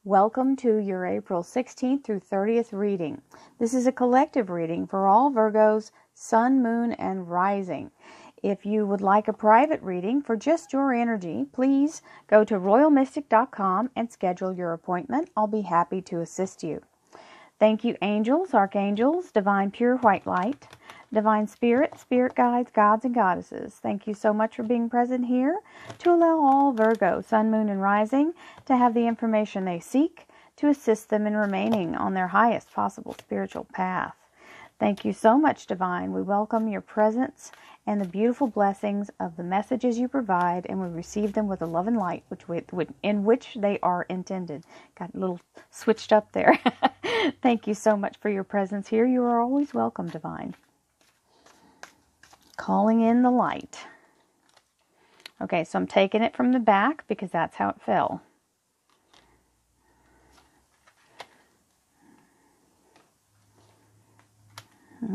Welcome to your April 16th through 30th reading. This is a collective reading for all Virgos, Sun, Moon, and Rising. If you would like a private reading for just your energy, please go to royalmystic.com and schedule your appointment. I'll be happy to assist you. Thank you, angels, archangels, divine pure white light, divine spirit, spirit guides, gods, and goddesses. Thank you so much for being present here to allow all Virgo, Sun, Moon, and Rising to have the information they seek to assist them in remaining on their highest possible spiritual path. Thank you so much, Divine. We welcome your presence and the beautiful blessings of the messages you provide, and we receive them with a love and light in which they are intended. Got a little switched up there. Thank you so much for your presence here. You are always welcome, Divine. Calling in the light. Okay, so I'm taking it from the back because that's how it fell.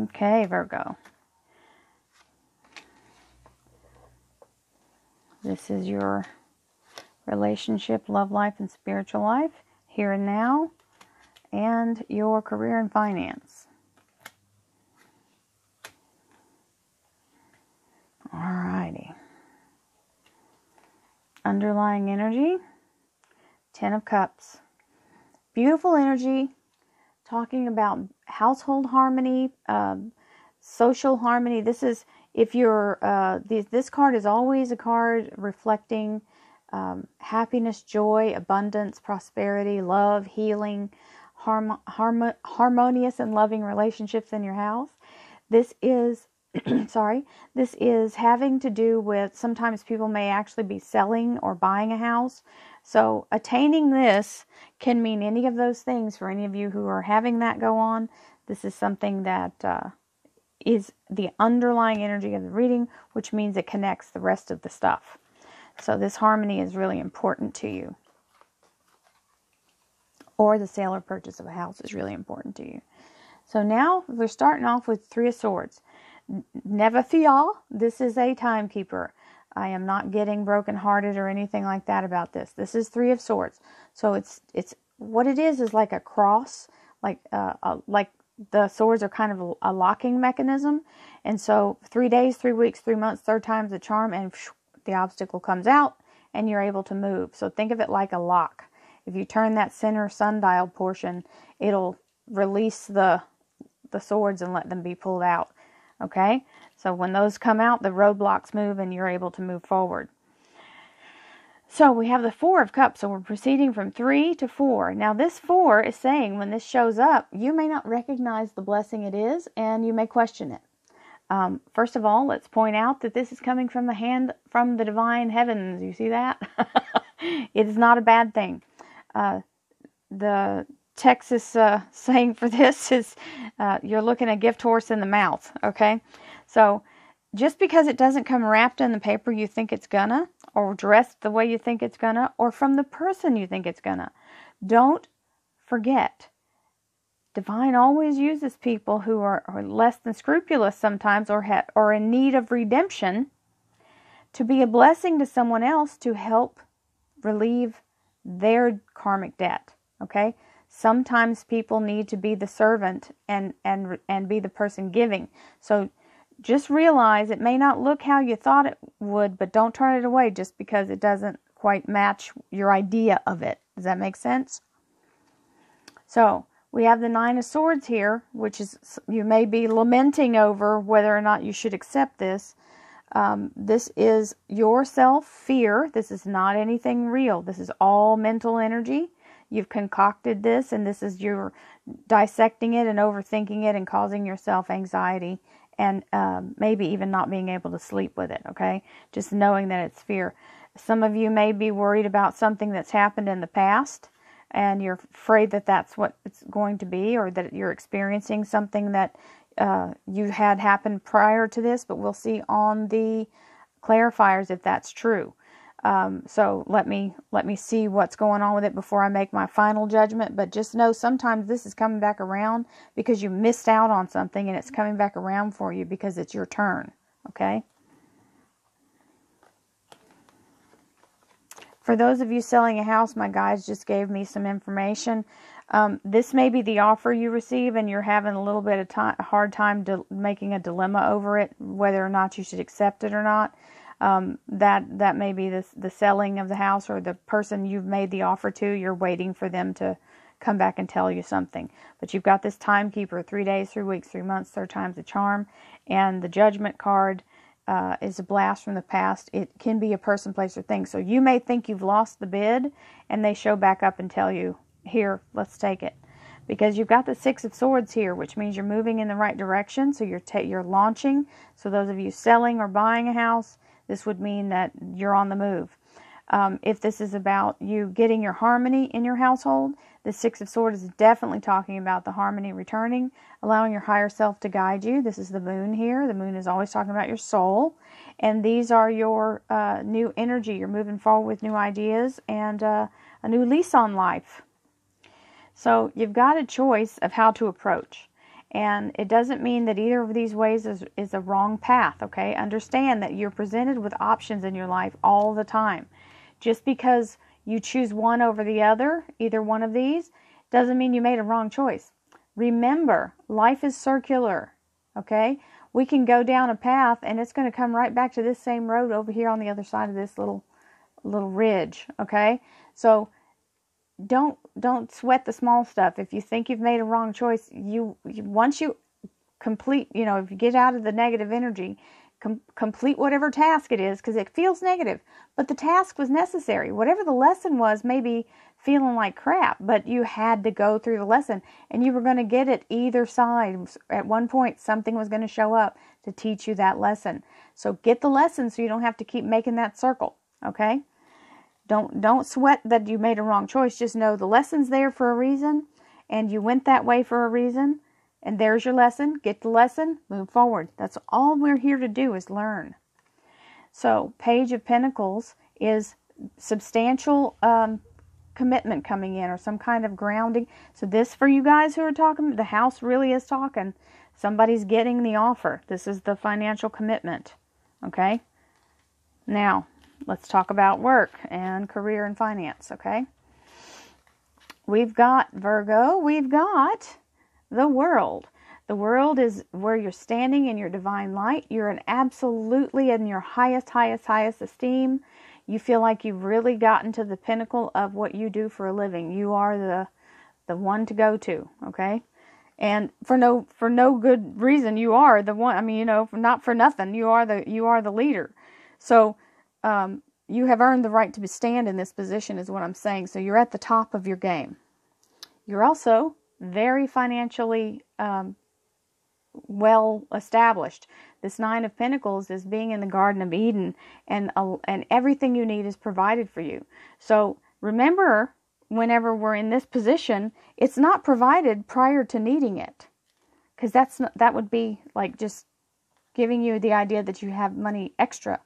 Okay, Virgo. This is your relationship, love life, and spiritual life, here and now, and your career and finance. Alrighty. Underlying energy, 10 of Cups. Beautiful energy, talking about household harmony, social harmony. This is, if you're, this card is always a card reflecting happiness, joy, abundance, prosperity, love, healing, harmonious and loving relationships in your house. This is, this is having to do with, sometimes people may actually be selling or buying a house. So attaining this can mean any of those things for any of you who are having that go on. This is something that is the underlying energy of the reading, which means it connects the rest of the stuff. So this harmony is really important to you. Or the sale or purchase of a house is really important to you. So now we're starting off with 3 of Swords. Never fear, this is a timekeeper. I am not getting brokenhearted or anything like that about this. This is 3 of Swords. So it's what it is like a cross, like the swords are kind of a locking mechanism. And so 3 days, 3 weeks, 3 months, third time's the charm, and the obstacle comes out and you're able to move. So think of it like a lock. If you turn that center sundial portion, it'll release the swords and let them be pulled out. Okay? So when those come out, the roadblocks move and you're able to move forward. So we have the 4 of Cups. So we're proceeding from 3 to 4. Now this 4 is saying when this shows up, you may not recognize the blessing it is, and you may question it. First of all, let's point out that this is coming from the hand from the divine heavens. You see that? It is not a bad thing. The Texas saying for this is you're looking a gift horse in the mouth. Okay? So just because it doesn't come wrapped in the paper you think it's gonna, or dressed the way you think it's gonna, or from the person you think it's gonna, don't forget. Divine always uses people who are less than scrupulous sometimes, or in need of redemption, to be a blessing to someone else to help relieve their karmic debt. Okay? Sometimes people need to be the servant and be the person giving. So just realize it may not look how you thought it would, but don't turn it away just because it doesn't quite match your idea of it. Does that make sense? So we have the 9 of Swords here, which is, you may be lamenting over whether or not you should accept this. This is your self-fear. This is not anything real. This is all mental energy. You've concocted this, and this is your dissecting it and overthinking it and causing yourself anxiety and maybe even not being able to sleep with it, okay? Just knowing that it's fear. Some of you may be worried about something that's happened in the past, and you're afraid that that's what it's going to be, or that you're experiencing something that you had happen prior to this, but we'll see on the clarifiers if that's true. So let me see what's going on with it before I make my final judgment. But just know sometimes this is coming back around because you missed out on something, and it's coming back around for you because it's your turn. Okay? For those of you selling a house, my guides just gave me some information. This may be the offer you receive, and you're having a little bit of hard time making a dilemma over it, whether or not you should accept it or not. That may be the selling of the house, or the person you've made the offer to, you're waiting for them to come back and tell you something. But you've got this timekeeper, 3 days, 3 weeks, 3 months, third time's the charm, and the judgment card is a blast from the past. It can be a person, place, or thing. So you may think you've lost the bid, and they show back up and tell you, here, let's take it. Because you've got the Six of Swords here, which means you're moving in the right direction. So you're launching. So those of you selling or buying a house, this would mean that you're on the move. If this is about you getting your harmony in your household, the Six of Swords is definitely talking about the harmony returning, allowing your higher self to guide you. This is the moon here. The moon is always talking about your soul. And these are your new energy. You're moving forward with new ideas and a new lease on life. So you've got a choice of how to approach. And it doesn't mean that either of these ways is a wrong path, okay? Understand that you're presented with options in your life all the time. Just because you choose one over the other, either one of these, doesn't mean you made a wrong choice. Remember, life is circular, okay? We can go down a path and it's going to come right back to this same road over here on the other side of this little ridge, okay? So don't sweat the small stuff. If you think you've made a wrong choice, once you complete, if you get out of the negative energy, complete whatever task it is, because it feels negative, but the task was necessary. Whatever the lesson was, maybe feeling like crap, but you had to go through the lesson, and you were going to get it either side. At one point, something was going to show up to teach you that lesson. So get the lesson so you don't have to keep making that circle, okay? Don't sweat that you made a wrong choice. Just know the lesson's there for a reason, and you went that way for a reason, and there's your lesson. Get the lesson, move forward. That's all we're here to do, is learn. So, Page of Pentacles is substantial commitment coming in, or some kind of grounding. So this, for you guys who are talking, the house really is talking. Somebody's getting the offer. This is the financial commitment, okay? Now, let's talk about work and career and finance, okay? We've got, Virgo, we've got the World. The World is where you're standing in your divine light. You're absolutely in your highest esteem. You feel like you've really gotten to the pinnacle of what you do for a living. You are the one to go to, okay? And for no good reason, you are the one. I mean, not for nothing. You are the leader. So, you have earned the right to stand in this position, is what I'm saying. So you're at the top of your game. You're also very financially well established. This Nine of Pentacles is being in the Garden of Eden, and everything you need is provided for you. So remember, whenever we're in this position, it's not provided prior to needing it, because that would be like just giving you the idea that you have money extra.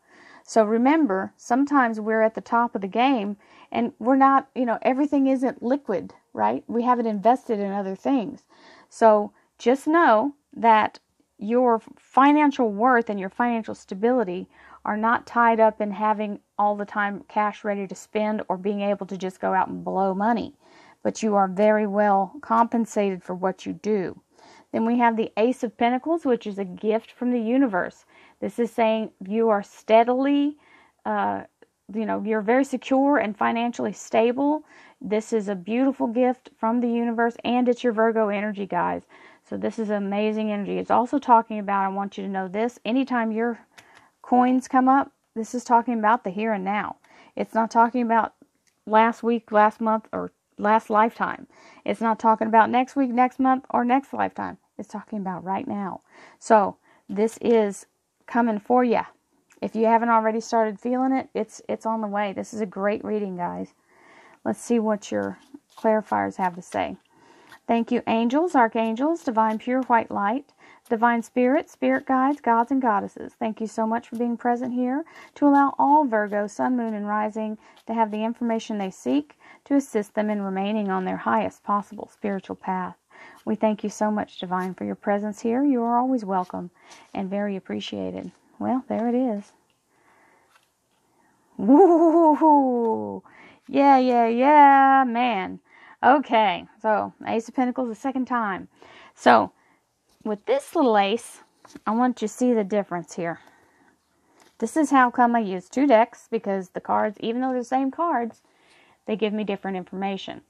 So remember, sometimes we're at the top of the game and we're not, everything isn't liquid, right? We haven't invested in other things. So just know that your financial worth and your financial stability are not tied up in having all the time cash ready to spend, or being able to just go out and blow money. But you are very well compensated for what you do. Then we have the Ace of Pentacles, which is a gift from the universe. This is saying you are steadily, you're very secure and financially stable. This is a beautiful gift from the universe, and it's your Virgo energy, guys. So this is amazing energy. It's also talking about, I want you to know this, anytime your coins come up, this is talking about the here and now. It's not talking about last week, last month, or last lifetime. It's not talking about next week, next month, or next lifetime. It's talking about right now. So this is coming for you. If you haven't already started feeling it, it's on the way. This is a great reading, guys. Let's see what your clarifiers have to say. Thank you, angels, archangels, divine pure white light, divine spirit, spirit guides, gods and goddesses. Thank you so much for being present here to allow all Virgo, sun, moon, and rising to have the information they seek to assist them in remaining on their highest possible spiritual path. We thank you so much, Divine, for your presence here. You are always welcome and very appreciated. Well, there it is. Woo! Yeah, man. Okay, so Ace of Pentacles the second time. So, with this little ace, I want you to see the difference here. This is how come I use 2 decks, because the cards, even though they're the same cards, they give me different information.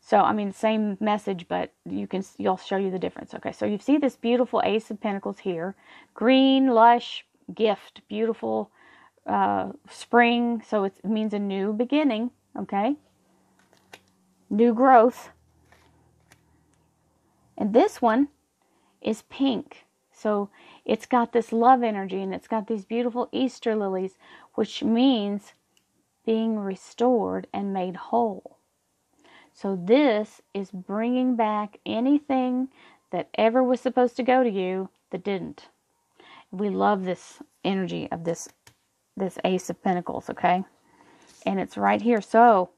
So, I mean, same message, but you'll show you the difference. Okay, so you see this beautiful Ace of Pentacles here. Green, lush, gift, beautiful, spring. So it means a new beginning, okay? New growth. And this one is pink. So it's got this love energy, and it's got these beautiful Easter lilies, which means being restored and made whole. So this is bringing back anything that ever was supposed to go to you that didn't. We love this energy of this Ace of Pentacles, okay? And it's right here. So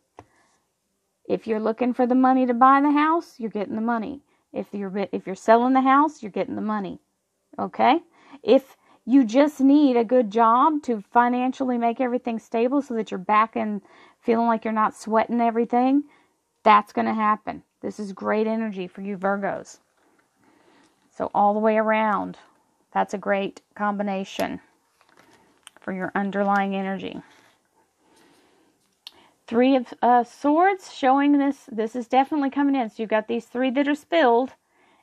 if you're looking for the money to buy the house, you're getting the money. If you're selling the house, you're getting the money. Okay? If you just need a good job to financially make everything stable so that you're back and feeling like you're not sweating everything, that's going to happen. This is great energy for you Virgos. So all the way around, that's a great combination for your underlying energy. 3 of Swords showing this. This is definitely coming in. So you've got these 3 that are spilled,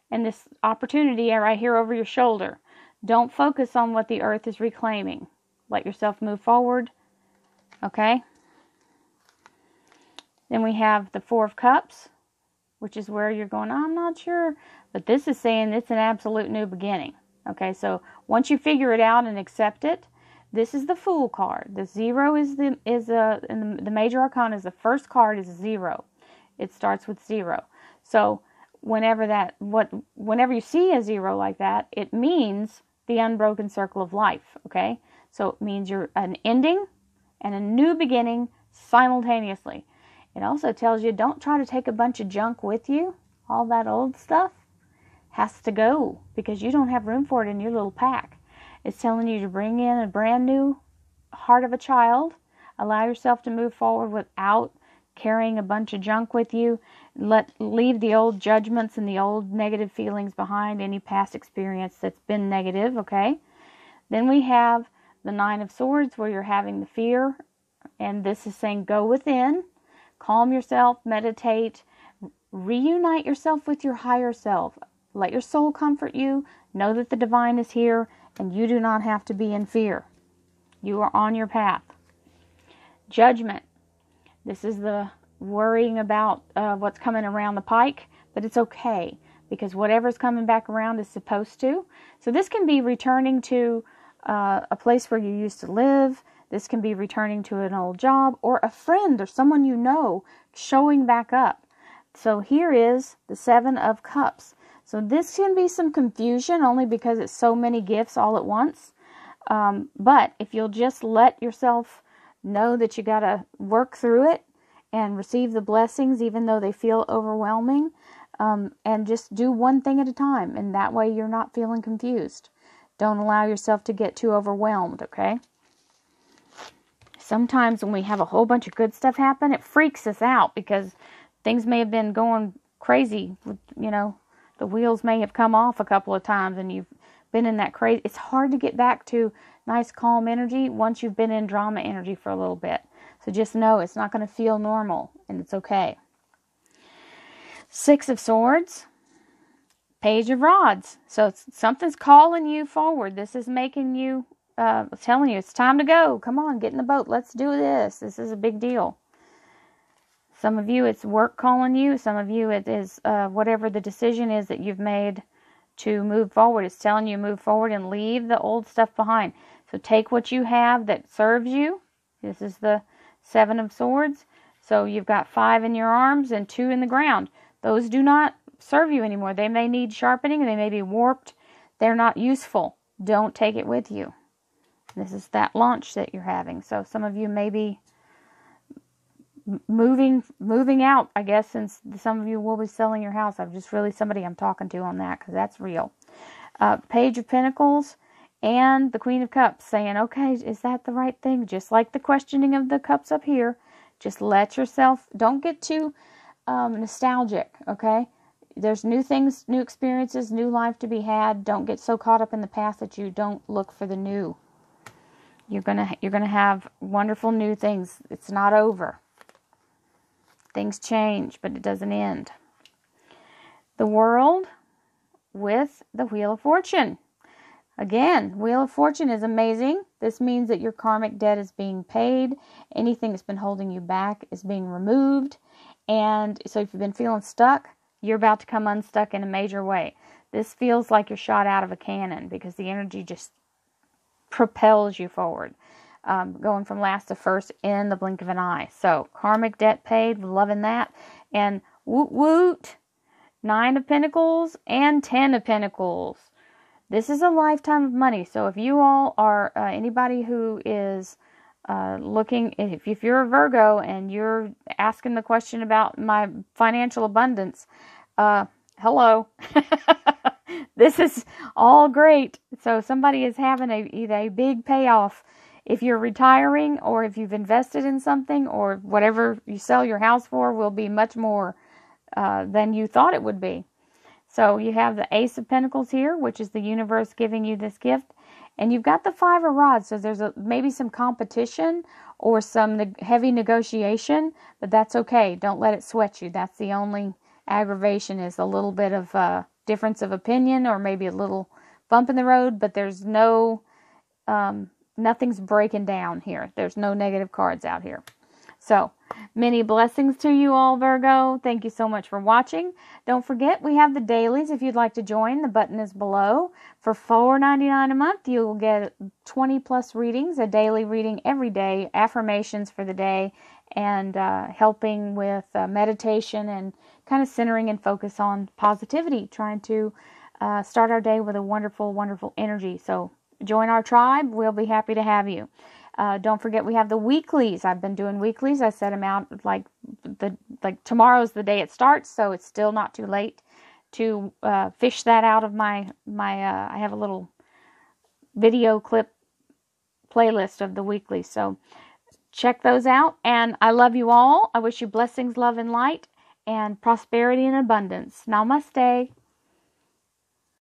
and this opportunity right here over your shoulder. Don't focus on what the earth is reclaiming. Let yourself move forward. Okay? Then we have the 4 of Cups, which is where you're going, I'm not sure. But this is saying it's an absolute new beginning. Okay, so once you figure it out and accept it, this is the Fool card. The 0 is in the major arcana is the first card is 0. It starts with 0. So whenever you see a 0 like that, it means the unbroken circle of life. Okay, so it means you're an ending and a new beginning simultaneously. It also tells you don't try to take a bunch of junk with you. All that old stuff has to go because you don't have room for it in your little pack. It's telling you to bring in a brand new heart of a child. Allow yourself to move forward without carrying a bunch of junk with you. Leave the old judgments and the old negative feelings behind, any past experience that's been negative, okay? Then we have the 9 of Swords where you're having the fear, and this is saying go within, calm yourself, meditate, reunite yourself with your higher self. Let your soul comfort you. Know that the divine is here, and you do not have to be in fear. You are on your path. Judgment. This is the worrying about what's coming around the pike, but it's okay because whatever's coming back around is supposed to. So this can be returning to a place where you used to live. This can be returning to an old job or a friend or someone you know showing back up. So here is the 7 of Cups. So this can be some confusion only because it's so many gifts all at once. But if you'll just let yourself know that you got to work through it and receive the blessings even though they feel overwhelming, and just do one thing at a time, and that way you're not feeling confused. Don't allow yourself to get too overwhelmed, okay? Sometimes when we have a whole bunch of good stuff happen, it freaks us out because things may have been going crazy. The wheels may have come off a couple of times and you've been in that crazy. It's hard to get back to nice, calm energy once you've been in drama energy for a little bit. So just know it's not going to feel normal, and it's okay. 6 of Swords, Page of Rods. So something's calling you forward. This is making you, telling you it's time to go. Come on, get in the boat. Let's do this. This is a big deal. Some of you, it's work calling you. Some of you, it is whatever the decision is that you've made to move forward. It's telling you move forward and leave the old stuff behind. So take what you have that serves you. This is the 7 of Swords. So you've got 5 in your arms and 2 in the ground. Those do not serve you anymore. They may need sharpening. They may be warped. They're not useful. Don't take it with you. This is that launch that you're having. So some of you may be moving out, I guess, since some of you will be selling your house. I'm just really somebody I'm talking to on that because that's real. Page of Pentacles and the Queen of Cups saying, okay, is that the right thing? Just like the questioning of the cups up here. Just let yourself, don't get too nostalgic, okay? There's new things, new experiences, new life to be had. Don't get so caught up in the past that you don't look for the new. You're gonna have wonderful new things. It's not over. Things change, but it doesn't end. The World with the Wheel of Fortune. Again, Wheel of Fortune is amazing. This means that your karmic debt is being paid. Anything that's been holding you back is being removed. And so if you've been feeling stuck, you're about to come unstuck in a major way. This feels like you're shot out of a cannon because the energy just propels you forward, going from last to first in the blink of an eye. So karmic debt paid, loving that. And woot woot, 9 of Pentacles and 10 of Pentacles. This is a lifetime of money. So if you all are anybody who is looking, if you're a Virgo and you're asking the question about my financial abundance, hello. This is all great. So somebody is having either a big payoff if you're retiring, or if you've invested in something, or whatever you sell your house for will be much more than you thought it would be. So you have the Ace of Pentacles here, which is the universe giving you this gift. And you've got the 5 of Rods. So there's maybe some competition or some heavy negotiation, but that's okay. Don't let it sweat you. That's the only aggravation, is a little bit of difference of opinion, or maybe a little bump in the road, but there's no, nothing's breaking down here. There's no negative cards out here. So, many blessings to you all, Virgo. Thank you so much for watching. Don't forget, we have the dailies. If you'd like to join, the button is below. For $4.99 a month, you will get 20 plus readings, a daily reading every day, affirmations for the day, and helping with meditation and kind of centering and focus on positivity, trying to start our day with a wonderful, wonderful energy. So join our tribe. We'll be happy to have you. Don't forget, we have the weeklies. I've been doing weeklies. I set them out like tomorrow's the day it starts, so it's still not too late to fish that out of my I have a little video clip playlist of the weeklies. So check those out. And I love you all. I wish you blessings, love, and light, and prosperity and abundance. Namaste.